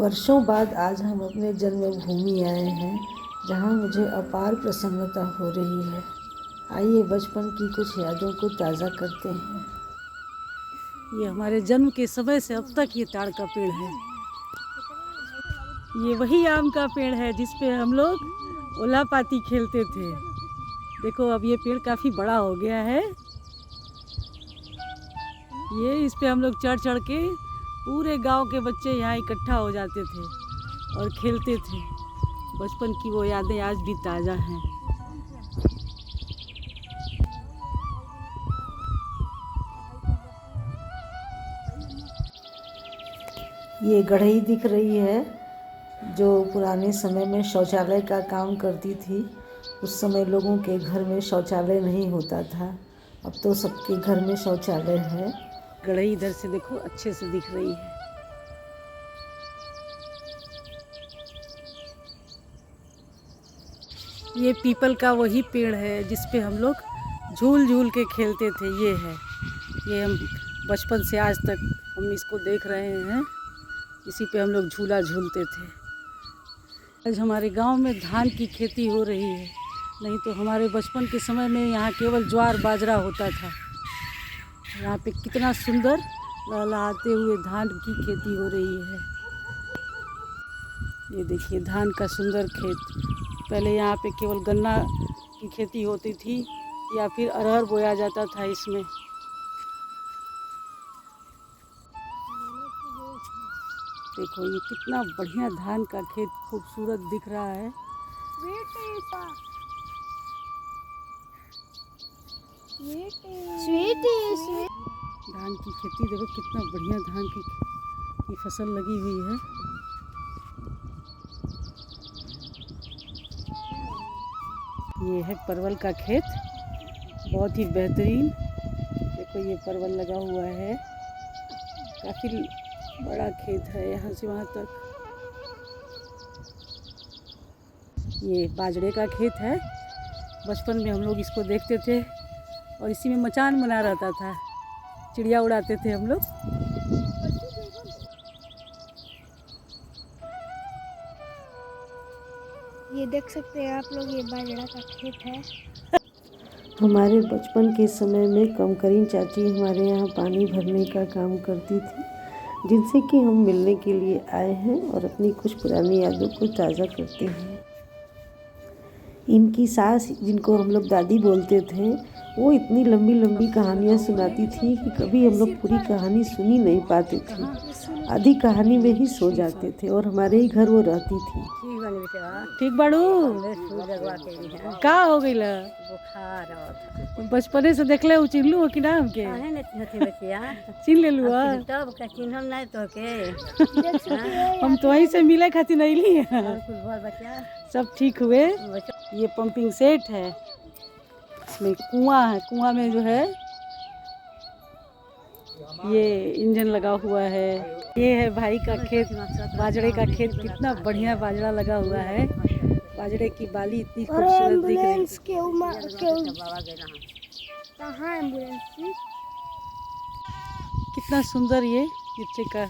वर्षों बाद आज हम अपने जन्मभूमि आए हैं, जहाँ मुझे अपार प्रसन्नता हो रही है। आइए बचपन की कुछ यादों को ताज़ा करते हैं। ये हमारे जन्म के समय से अब तक ये ताड़ का पेड़ है। ये वही आम का पेड़ है जिस पे हम लोग ओलापाती खेलते थे। देखो अब ये पेड़ काफ़ी बड़ा हो गया है। ये इस पे हम लोग चढ़ चढ़ के पूरे गांव के बच्चे यहाँ इकट्ठा हो जाते थे और खेलते थे। बचपन की वो यादें आज भी ताज़ा हैं। ये गढ़ई दिख रही है जो पुराने समय में शौचालय का काम करती थी। उस समय लोगों के घर में शौचालय नहीं होता था, अब तो सबके घर में शौचालय है। गढ़ई इधर से देखो अच्छे से दिख रही है। ये पीपल का वही पेड़ है जिस पे हम लोग झूल झूल के खेलते थे। ये है, ये हम बचपन से आज तक हम इसको देख रहे हैं। इसी पे हम लोग झूला झूलते थे। आज हमारे गांव में धान की खेती हो रही है, नहीं तो हमारे बचपन के समय में यहाँ केवल ज्वार बाजरा होता था। यहाँ पे कितना सुंदर लहलहाते हुए धान की खेती हो रही है। ये देखिए धान का सुंदर खेत। पहले यहाँ पे केवल गन्ना की खेती होती थी या फिर अरहर बोया जाता था इसमें। देखो ये कितना बढ़िया धान का खेत खूबसूरत दिख रहा है। धान की खेती देखो कितना बढ़िया धान की फसल लगी हुई है। ये है परवल का खेत, बहुत ही बेहतरीन। देखो ये परवल लगा हुआ है, काफ़ी बड़ा खेत है यहाँ से वहाँ तक। ये बाजरे का खेत है। बचपन में हम लोग इसको देखते थे और इसी में मचान बना रहता था, चिड़िया उड़ाते थे हम लोग। ये देख सकते हैं आप लोग, ये बाजरा का खेत है। हमारे बचपन के समय में कमकरीन चाची हमारे यहाँ पानी भरने का काम करती थी, जिनसे कि हम मिलने के लिए आए हैं और अपनी कुछ पुरानी यादों को ताज़ा करते हैं। इनकी सास, जिनको हम लोग दादी बोलते थे, वो इतनी लंबी लंबी कहानियाँ सुनाती थी कि कभी हम लोग पूरी कहानी सुनी नहीं पाते थे। आधी कहानी में ही सो जाते थे और हमारे ही घर वो रहती थी। ठीक बाड़ू का हो गई बचपने से देख ले चिन्हलू हो कि ना हमके चिन्ह ले लू हम तो वहीं से मिले खातिर नहीं ली। सब ठीक हुए। ये पंपिंग सेट है, इसमें कुआं है, कुआं में जो है ये इंजन लगा हुआ है। ये है भाई का खेत, बाजरे का खेत। कितना बढ़िया बाजरा लगा हुआ है। बाजरे की बाली इतनी खूबसूरत दिख रही है। कितना सुंदर ये नीचे का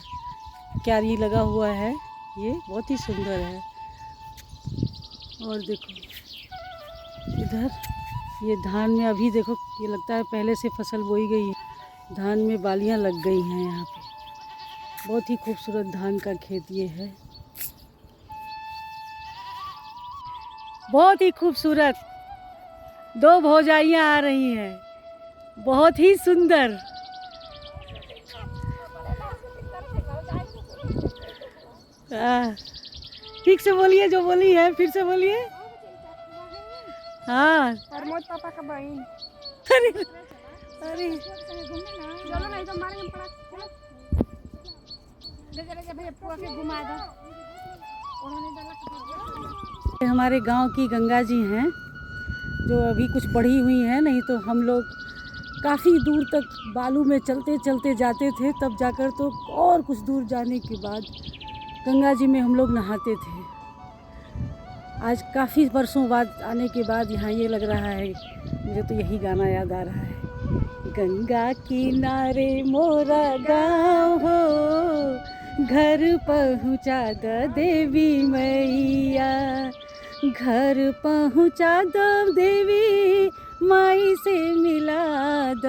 क्यारी लगा हुआ है, ये बहुत ही सुंदर है। और देखो इधर ये धान में अभी देखो, ये लगता है पहले से फसल बोई गई है। धान में बालियां लग गई हैं यहाँ पे। बहुत ही खूबसूरत धान का खेत ये है, बहुत ही खूबसूरत। दो भौजाइयाँ आ रही हैं, बहुत ही सुंदर। ठीक से बोलिए, जो बोली है फिर से बोलिए। हाँ, और मोद पापा का बहन। अरे अरे चलो नहीं तो मारेंगे पड़ा। चलो भैया पुआ के घुमा दो। उन्होंने डाला। हमारे गांव की गंगा जी हैं, जो अभी कुछ बढ़ी हुई हैं, नहीं तो हम लोग काफ़ी दूर तक बालू में चलते चलते जाते थे। तब जाकर तो और कुछ दूर जाने के बाद गंगा जी में हम लोग नहाते थे। आज काफ़ी वर्षों बाद आने के बाद यहाँ ये लग रहा है, मुझे तो यही गाना याद आ रहा है। गंगा किनारे मोरा गाँव हो, घर पहुँचा द देवी मैया, घर पहुँचा दो देवी माई से मिला द,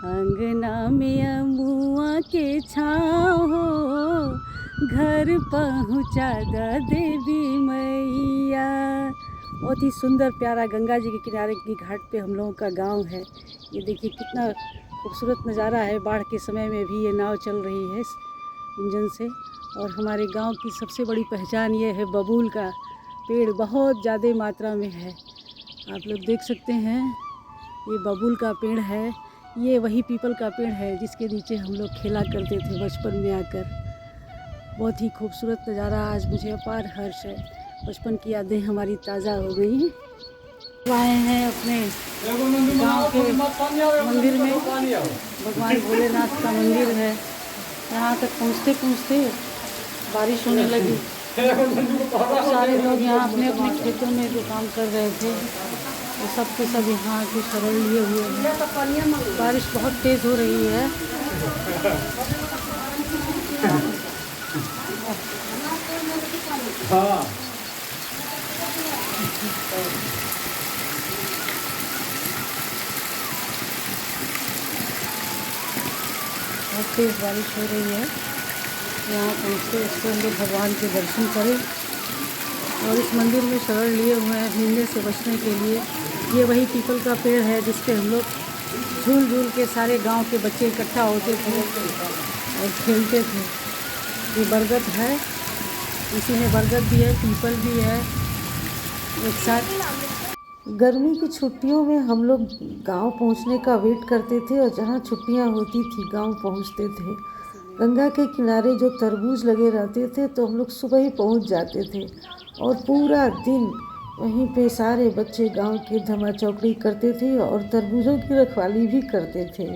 अंगना में अमुआ के छाँव हो, घर पहुँचा द देवी मैया। बहुत ही सुंदर प्यारा गंगा जी के किनारे की घाट पे हम लोगों का गांव है। ये देखिए कितना खूबसूरत नज़ारा है। बाढ़ के समय में भी ये नाव चल रही है इस इंजन से। और हमारे गांव की सबसे बड़ी पहचान ये है, बबूल का पेड़ बहुत ज़्यादा मात्रा में है। आप लोग देख सकते हैं, ये बबूल का पेड़ है। ये वही पीपल का पेड़ है जिसके नीचे हम लोग खेला करते थे बचपन में आकर। बहुत ही खूबसूरत नज़ारा। आज मुझे अपार हर्ष है, बचपन की यादें हमारी ताज़ा हो गई। आए हैं अपने गांव के मंदिर में, भगवान भोलेनाथ का मंदिर है। यहाँ तक पहुँचते पहुँचते बारिश होने लगी। सारे लोग यहाँ अपने अपने खेतों में जो काम कर रहे थे वो सब के सब यहाँ के शरण लिए हुए हैं। बारिश बहुत तेज़ हो रही है। हाँ। बहुत तेज़ बारिश हो रही है। यहाँ पहुँचते उससे हम लोग भगवान के दर्शन करें और इस मंदिर में शरण लिए हुए हैं भीगने से बचने के लिए। ये वही पीपल का पेड़ है जिस पे हम लोग झूल झूल के सारे गांव के बच्चे इकट्ठा होते थे और खेलते थे। ये बरगद है, इसी में बरगद भी है, पीपल भी है एक साथ। गर्मी की छुट्टियों में हम लोग गांव पहुंचने का वेट करते थे और जहां छुट्टियां होती थी गांव पहुंचते थे। गंगा के किनारे जो तरबूज लगे रहते थे तो हम लोग सुबह ही पहुंच जाते थे और पूरा दिन वहीं पे सारे बच्चे गांव की धमा चौकड़ी करते थे और तरबूजों की रखवाली भी करते थे।